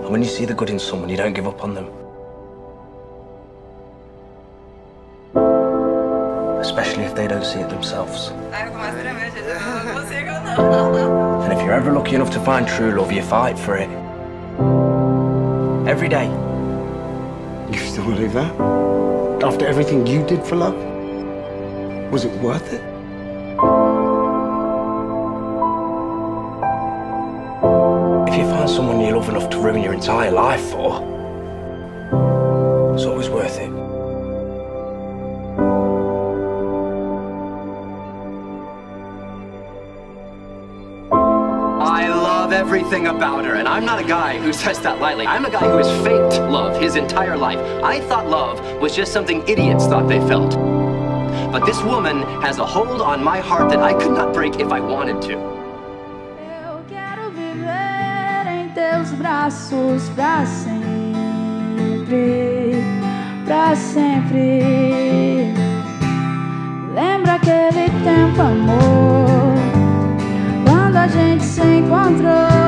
And when you see the good in someone, you don't give up on them. Especially if they don't see it themselves. And if you're ever lucky enough to find true love, you fight for it. Every day. You still believe that? After everything you did for love? Was it worth it? If you find someone you love enough to ruin your entire life for, it's always worth it. I love everything about her, and I'm not a guy who says that lightly. I'm a guy who has faked love his entire life. I thought love was just something idiots thought they felt. But this woman has a hold on my heart that I could not break if I wanted to. Eu quero viver em teus braços pra sempre, pra sempre. Lembra aquele tempo, amor, quando a gente se encontrou?